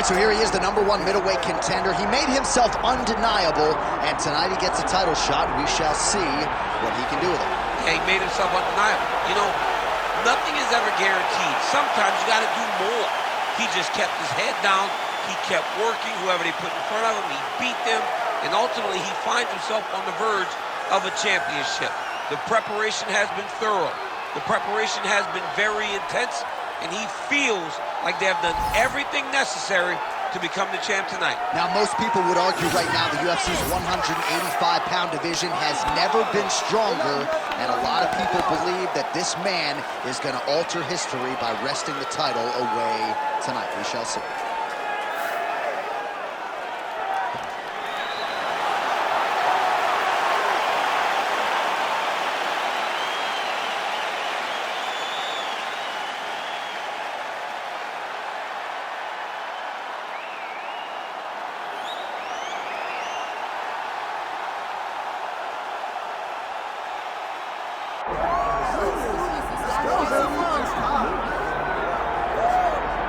right, so here he is, the #1 middleweight contender. He made himself undeniable, and tonight he gets a title shot. We shall see what he can do with it. Yeah, he made himself undeniable. You know, nothing is ever guaranteed. Sometimes you got to do more. He just kept his head down. He kept working. Whoever they put in front of him, he beat them. And ultimately, he finds himself on the verge of a championship. The preparation has been thorough. The preparation has been very intense. And he feels like they have done everything necessary to become the champ tonight. Now, most people would argue right now the UFC's 185-pound division has never been stronger, and a lot of people believe that this man is going to alter history by wresting the title away tonight. We shall see.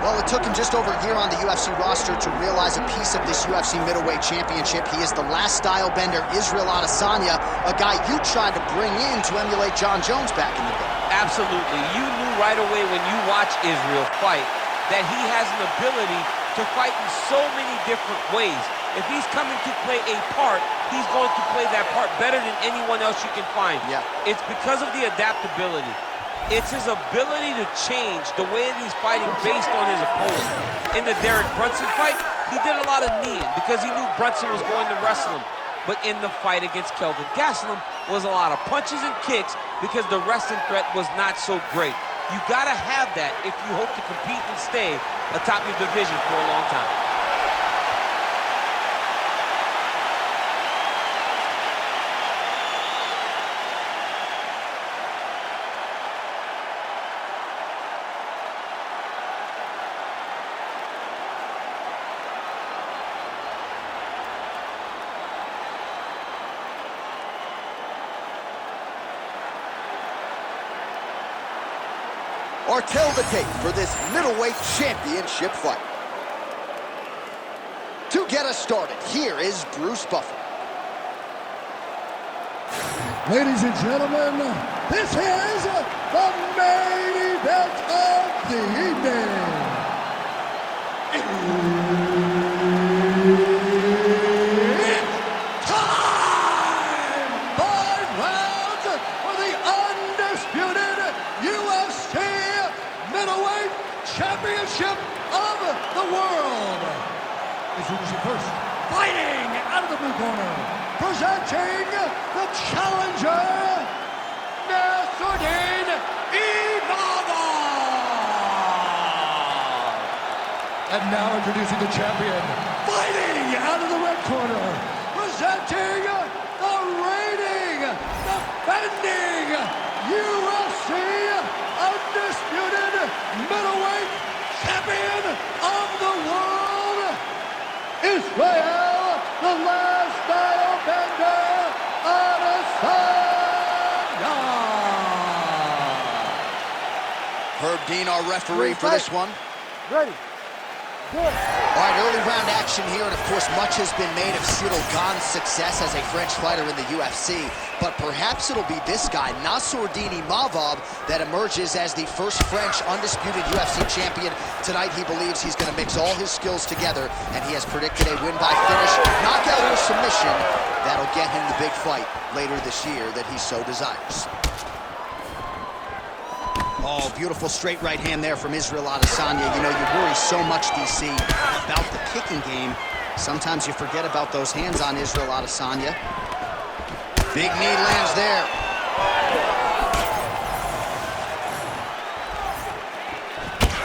Well, it took him just over a year on the UFC roster to realize a piece of this UFC middleweight championship. He is the last style bender, Israel Adesanya, a guy you tried to bring in to emulate John Jones back in the day. Absolutely. You knew right away when you watch Israel fight that he has an ability to fight in so many different ways. If he's coming to play a part, he's going to play that part better than anyone else you can find. Yeah. It's because of the adaptability. It's his ability to change the way that he's fighting based on his opponent. In the Derek Brunson fight, he did a lot of kneeing because he knew Brunson was going to wrestle him. But in the fight against Kelvin Gastelum was a lot of punches and kicks because the wrestling threat was not so great. You gotta have that if you hope to compete and stay atop your division for a long time. Or kill the tape for this middleweight championship fight. To get us started, here is Bruce Buffer. Ladies and gentlemen, this is the main event of the evening. It's time! 5 rounds for the undisputed UFC middleweight championship of the world. Introducing first, fighting out of the blue corner, presenting the challenger, Nassourdine Imavov. And now introducing the champion, fighting out of the red corner, presenting the reigning, defending UFC undisputed middleweight champion of the world, Israel, the last style bender, Adesanya. Herb Dean, our referee for this one. Ready. Good. All right, early round action here, and of course, much has been made of Cyril Gane's success as a French fighter in the UFC, but perhaps it'll be this guy, Nassourdine Imavov, that emerges as the first French undisputed UFC champion. Tonight, he believes he's going to mix all his skills together, and he has predicted a win by finish, knockout or submission. That'll get him the big fight later this year that he so desires. Oh, beautiful straight right hand there from Israel Adesanya. You know, you worry so much, DC, about the kicking game. Sometimes you forget about those hands on Israel Adesanya. Big knee lands there.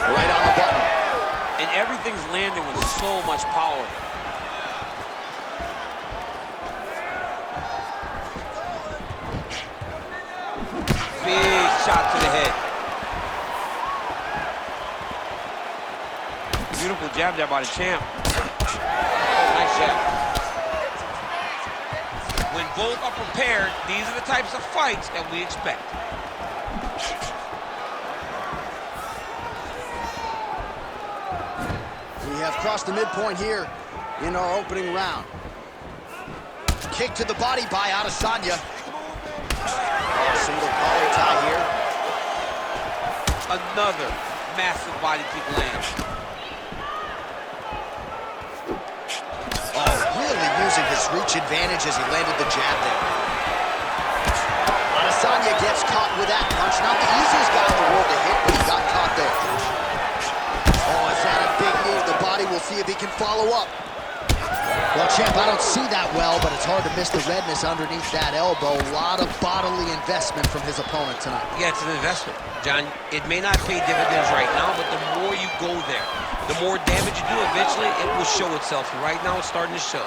Right on the button. And everything's landing with so much power. Big shot to the head. Beautiful jab there by the champ. Nice jab. When both are prepared, these are the types of fights that we expect. We have crossed the midpoint here in our opening round. Kick to the body by Adesanya. Single collar tie here. Another massive body kick lands. Oh, really using his reach advantage as he landed the jab there. Adesanya gets caught with that punch. Not the easiest guy in the world to hit, but he got caught there. Oh, is that a big move? The body, will see if he can follow up. Well, champ, I don't see that well, but it's hard to miss the redness underneath that elbow. A lot of bodily investment from his opponent tonight. Yeah, it's an investment, John. It may not pay dividends right now, but the more you go there, the more damage you do, eventually it will show itself. And right now, it's starting to show.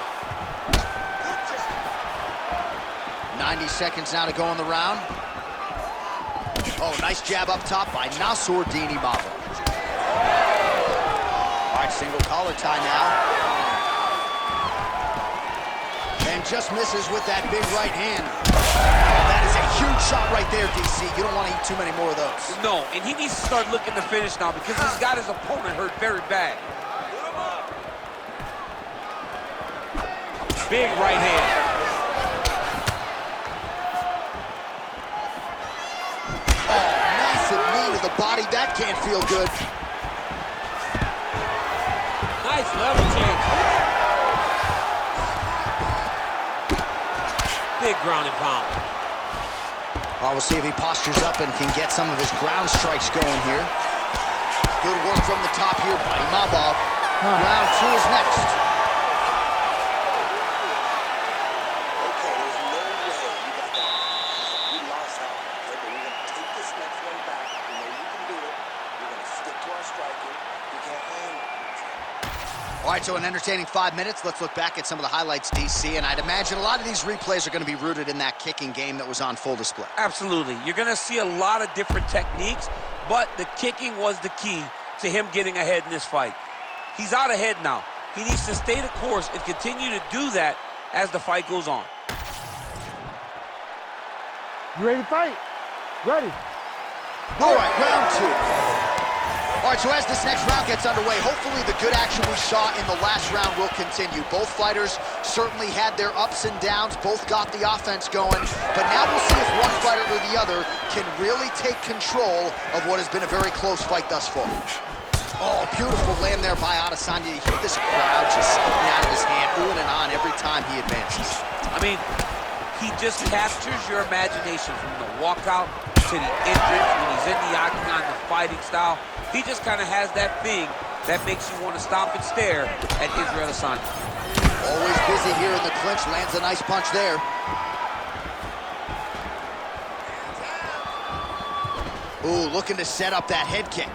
90 seconds now to go in the round. Oh, nice jab up top by Nassourdine Imavov. All right, single collar tie now. And just misses with that big right hand. Oh, that is a huge shot right there, DC. You don't want to eat too many more of those. No, and he needs to start looking to finish now because he's got his opponent hurt very bad. Big right hand. Oh, massive knee to the body. That can't feel good. Nice level change. Big ground and pound. Well, we'll see if he postures up and can get some of his ground strikes going here. Good work from the top here by Imavov. Round 2 is next. Okay, there's no way you got that. We lost that. Okay, but we're going to take this next one back. We know you can do it. We're going to stick to our striking. We can't handle it. All right, so an entertaining 5 minutes. Let's look back at some of the highlights, DC, and I'd imagine a lot of these replays are going to be rooted in that kicking game that was on full display. Absolutely. You're going to see a lot of different techniques, but the kicking was the key to him getting ahead in this fight. He's out ahead now. He needs to stay the course and continue to do that as the fight goes on. You ready to fight? Ready. All right, round 2. All right, so as this next round gets underway, hopefully the good action we saw in the last round will continue. Both fighters certainly had their ups and downs. Both got the offense going. But now we'll see if one fighter or the other can really take control of what has been a very close fight thus far. Oh, beautiful land there by Adesanya. You hear this crowd just sticking out of his hand, oohing and on every time he advances. I mean, he just captures your imagination from the walkout to the entrance, when he's in the octagon, the fighting style. He just kind of has that thing that makes you want to stop and stare at Israel Adesanya. Always busy here in the clinch, lands a nice punch there. Ooh, looking to set up that head kick.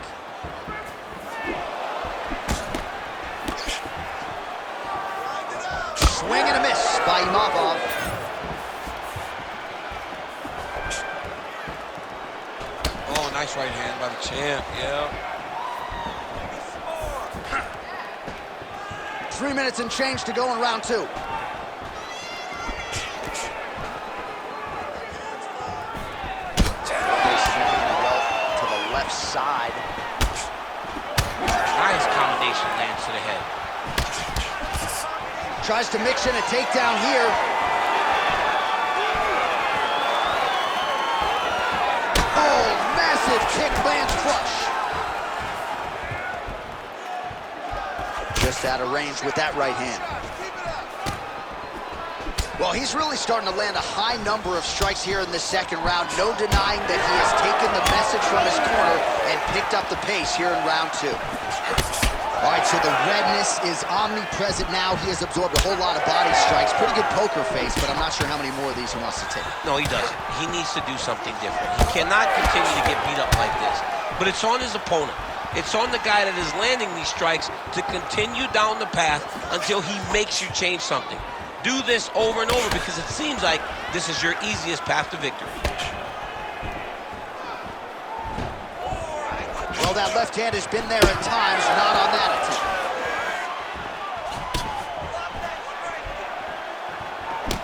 Swing and a miss by Imavov. Oh, nice right hand by the champ, yeah. 3 minutes and change to go in round 2. To the left side. Nice combination lands to the head. Tries to mix in a takedown here. Oh, massive kick lands flush. Just out of range with that right hand. Well, he's really starting to land a high number of strikes here in the second round. No denying that he has taken the message from his corner and picked up the pace here in round 2. All right, so the redness is omnipresent now. He has absorbed a whole lot of body strikes. Pretty good poker face, but I'm not sure how many more of these he wants to take. No, he doesn't. He needs to do something different. He cannot continue to get beat up like this. But it's on his opponent. It's on the guy that is landing these strikes to continue down the path until he makes you change something. Do this over and over because it seems like this is your easiest path to victory. Well, that left hand has been there at times, not on that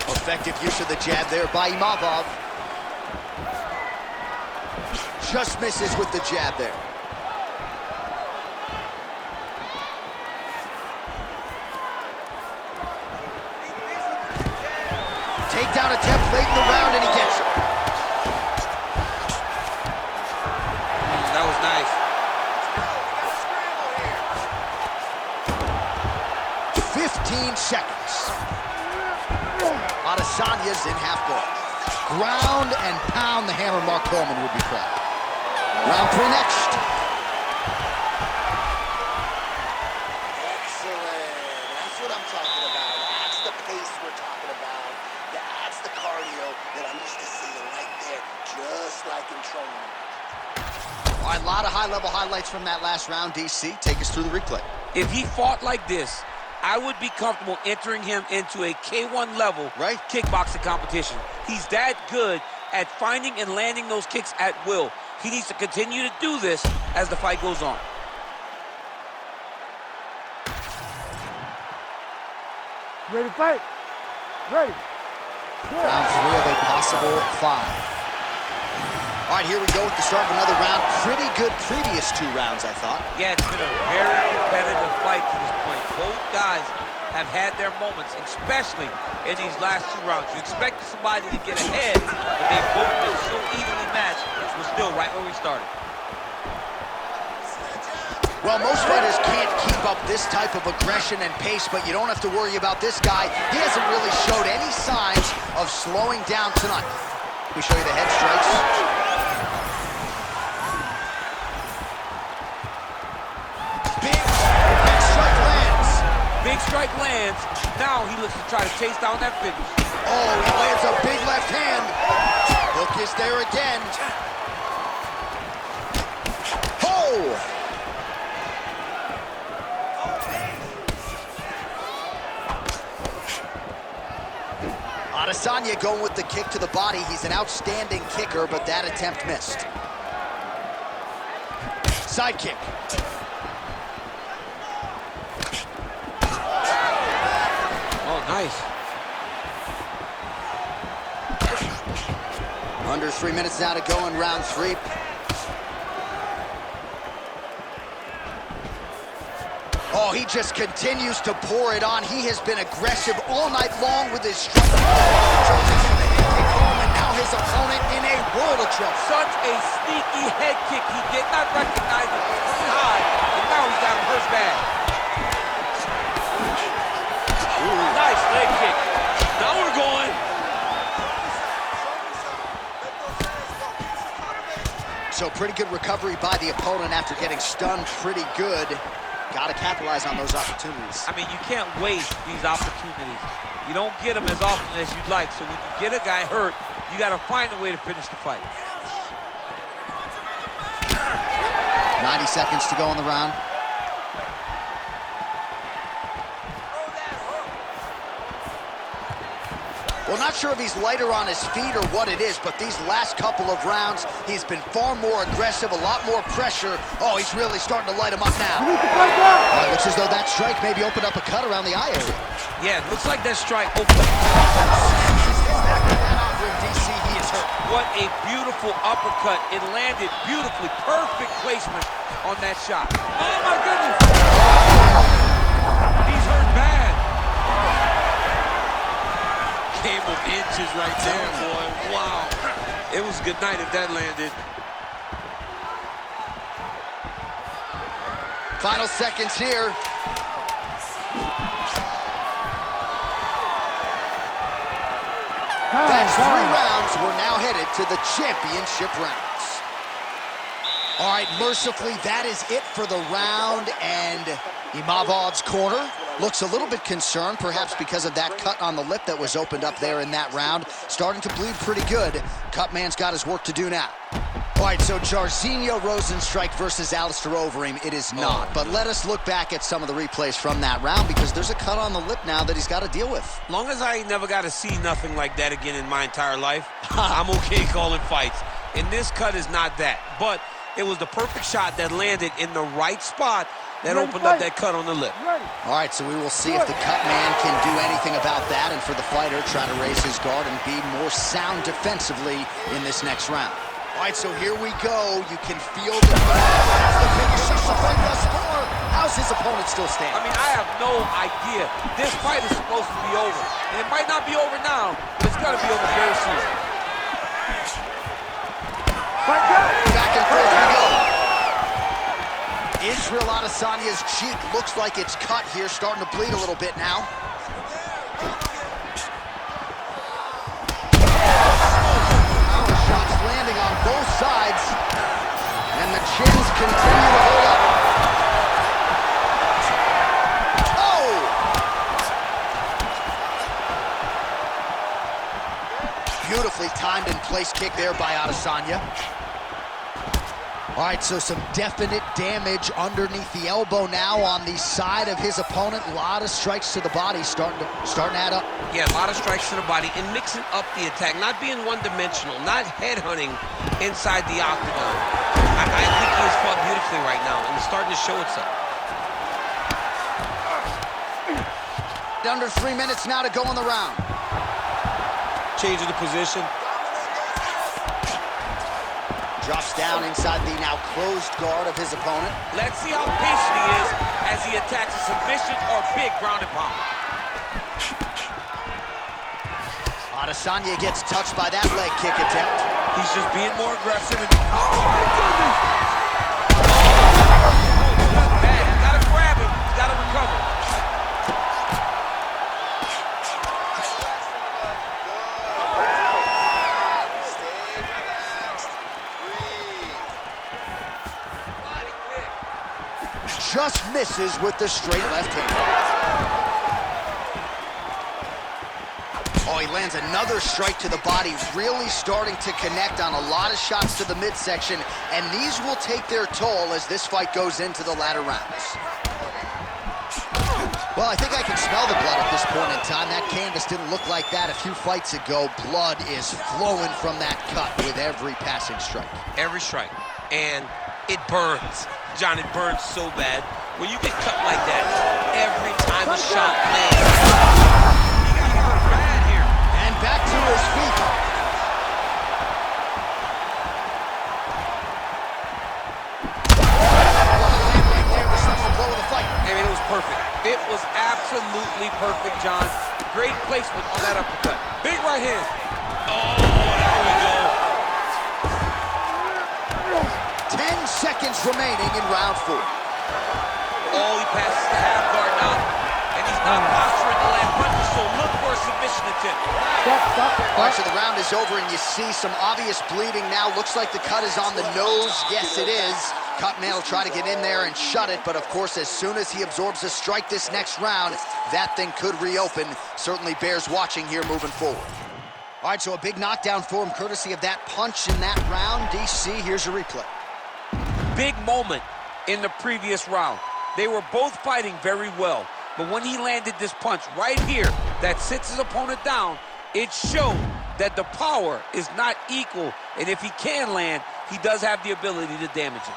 attempt. Effective use of the jab there by Imavov. Just misses with the jab there. takedown attempt late in the round, and he gets it. That was nice. 15 seconds. Adesanya's in half guard. Ground and pound, the hammer. Mark Coleman would be proud. Round 3 next. Excellent. That's what I'm talking about. That's the pace we're talking about. That's the cardio that I'm used to seeing right there, just like in training. All right, a lot of high-level highlights from that last round, DC. Take us through the replay. If he fought like this, I would be comfortable entering him into a K1 level kickboxing competition. He's that good at finding and landing those kicks at will. He needs to continue to do this as the fight goes on. Ready to fight? Ready. Round 3 of a possible 5. All right, here we go with the start of another round. Pretty good previous 2 rounds, I thought. Yeah, it's been a very competitive fight to this point. Both guys have had their moments, especially in these last 2 rounds. You expected somebody to get ahead, but they've both been so evenly matched. We're still right where we started. Well, most fighters can't keep up this type of aggression and pace, but you don't have to worry about this guy. He hasn't really showed any signs of slowing down tonight. Let me show you the head strikes. Big strike lands. Big strike lands. Now he looks to try to chase down that finish. Oh, he lands a big left hand. Hook is there again. Oh! Adesanya going with the kick to the body. He's an outstanding kicker, but that attempt missed. Side kick. Oh, nice. Under 3 minutes now to go in round 3. Oh, he just continues to pour it on. He has been aggressive all night long with his strike. Now his opponent in a world of trouble. Such a sneaky head kick. He did not recognize it was high, and now he's got him hurt bad. Nice leg kick. Now we're going. So pretty good recovery by the opponent after getting stunned pretty good. Got to capitalize on those opportunities. I mean, you can't waste these opportunities. You don't get them as often as you'd like. So when you get a guy hurt, you got to find a way to finish the fight. 90 seconds to go in the round. Well, not sure if he's lighter on his feet or what it is, but these last couple of rounds, he's been far more aggressive, a lot more pressure. Oh, he's really starting to light him up now. Looks as though that strike maybe opened up a cut around the eye area. Yeah, it looks like that strike opened up. DC, he is hurt. What a beautiful uppercut. It landed beautifully. Perfect placement on that shot. Oh, my goodness. He's hurt bad. Game of inches right there, boy. Wow. It was good night if that landed. Final seconds here. That's 3 rounds. We're now headed to the championship rounds. All right, mercifully, that is it for the round, and Imavov's corner looks a little bit concerned, perhaps because of that cut on the lip that was opened up there in that round. Starting to bleed pretty good. Cutman's got his work to do now. All right, so Jairzinho Rozenstruik versus Alistair Overeem, it is not. But let us look back at some of the replays from that round, because there's a cut on the lip now that he's got to deal with. Long as I ain't never got to see nothing like that again in my entire life, I'm okay calling fights. And this cut is not that. But it was the perfect shot that landed in the right spot that opened up that cut on the lip. All right, so we will see if the cut man can do anything about that, and for the fighter, try to raise his guard and be more sound defensively in this next round. All right, so here we go. You can feel the finish of the fight thus far. How's his opponent still standing? I mean, I have no idea. This fight is supposed to be over. And it might not be over now, but it's got to be over very soon. Back and forth we go. Israel Adesanya's cheek looks like it's cut here, starting to bleed a little bit now. Power shots landing on both sides, and the chins continue to hold up. Oh! Beautifully timed and placed kick there by Adesanya. All right, so some definite damage underneath the elbow now on the side of his opponent. A lot of strikes to the body starting to add up. Yeah, a lot of strikes to the body and mixing up the attack, not being one-dimensional, not headhunting inside the octagon. I think he has fought beautifully right now, and it's starting to show itself. Under 3 minutes now to go in the round. Changing the position. Drops down inside the now closed guard of his opponent. Let's see how patient he is as he attacks a submission or big ground and pound. Adesanya gets touched by that leg kick attempt. He's just being more aggressive. And... oh, my goodness! That's bad. You gotta grab him. You gotta recover. Just misses with the straight left hand. Oh, he lands another strike to the body, really starting to connect on a lot of shots to the midsection, and these will take their toll as this fight goes into the latter rounds. Well, I think I can smell the blood at this point in time. That canvas didn't look like that a few fights ago. Blood is flowing from that cut with every passing strike. Every strike. And it burns. John, it burns so bad. When you get cut like that, every time a shot lands, he got hurt bad here. And back to his feet. I mean, it was perfect. It was absolutely perfect, John. Great placement on that uppercut. Big right hand. Oh, there we go. 10 seconds remaining in round 4. Oh, he passes the half guard now. And he's not posturing to land punches, so look for a submission attempt. Stop. All right, so the round is over, and you see some obvious bleeding now. Looks like the cut is on the nose. Yes, it is. Cutman will try to get in there and shut it, but of course, as soon as he absorbs a strike this next round, that thing could reopen. Certainly bears watching here moving forward. All right, so a big knockdown for him, courtesy of that punch in that round. DC, here's your replay. Big moment in the previous round. They were both fighting very well, but when he landed this punch right here that sits his opponent down, it showed that the power is not equal, and if he can land, he does have the ability to damage him.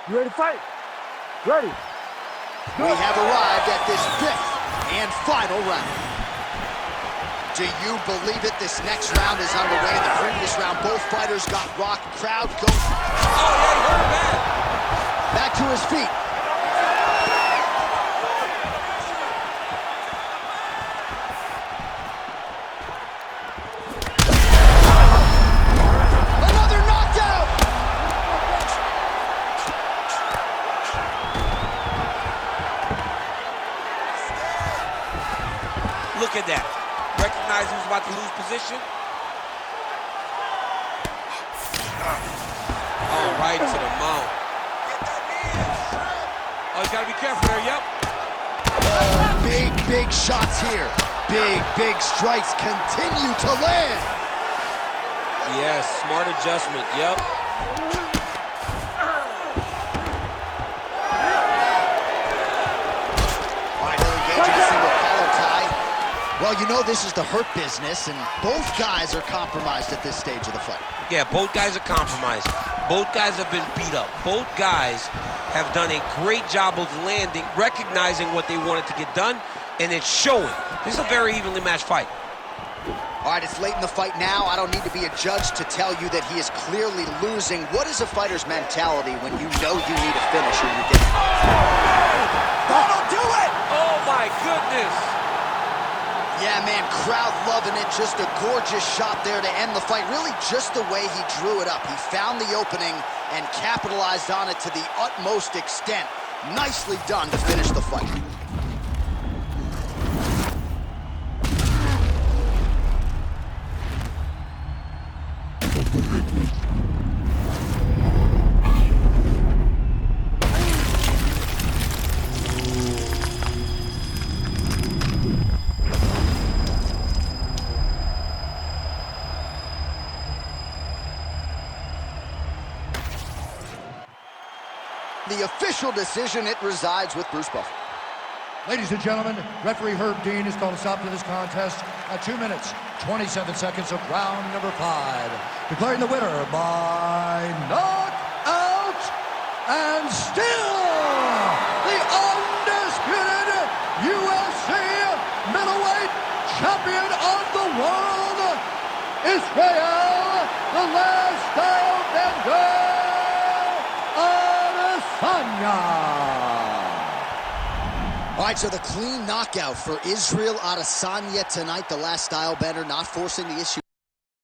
You ready to fight? Ready. We have arrived at this 5th and final round. Do you believe it? This next round is underway. In the previous round, both fighters got rocked. Crowd goes. Oh, yeah, he hurt bad. Back to his feet. Another knockdown! Look at that. Recognize he was about to lose position. Oh, right to the mount. Oh, you gotta be careful there, yep. Oh, big shots here. Big strikes continue to land. Yes, smart adjustment, yep. All right, he'll engage in a single collar tie. Well, you know this is the hurt business, and both guys are compromised at this stage of the fight. Yeah, both guys are compromised. Both guys have been beat up. Both guys have done a great job of landing, recognizing what they wanted to get done, and it's showing. This is a very evenly matched fight. All right, it's late in the fight now. I don't need to be a judge to tell you that he is clearly losing. What is a fighter's mentality when you know you need a finish or you're getting... That'll do it! Oh, my goodness! Yeah, man, crowd loving it. Just a gorgeous shot there to end the fight. Really just the way he drew it up. He found the opening and capitalized on it to the utmost extent. Nicely done to finish the fight. The official decision, it resides with Bruce Buffer. Ladies and gentlemen, referee Herb Dean has called a stop to this contest at 2 minutes, 27 seconds of round number 5. Declaring the winner by knockout and still the undisputed UFC middleweight champion of the world, Israel, the last style bender, Adesanya. All right, so the clean knockout for Israel Adesanya tonight, the last style bender, not forcing the issue.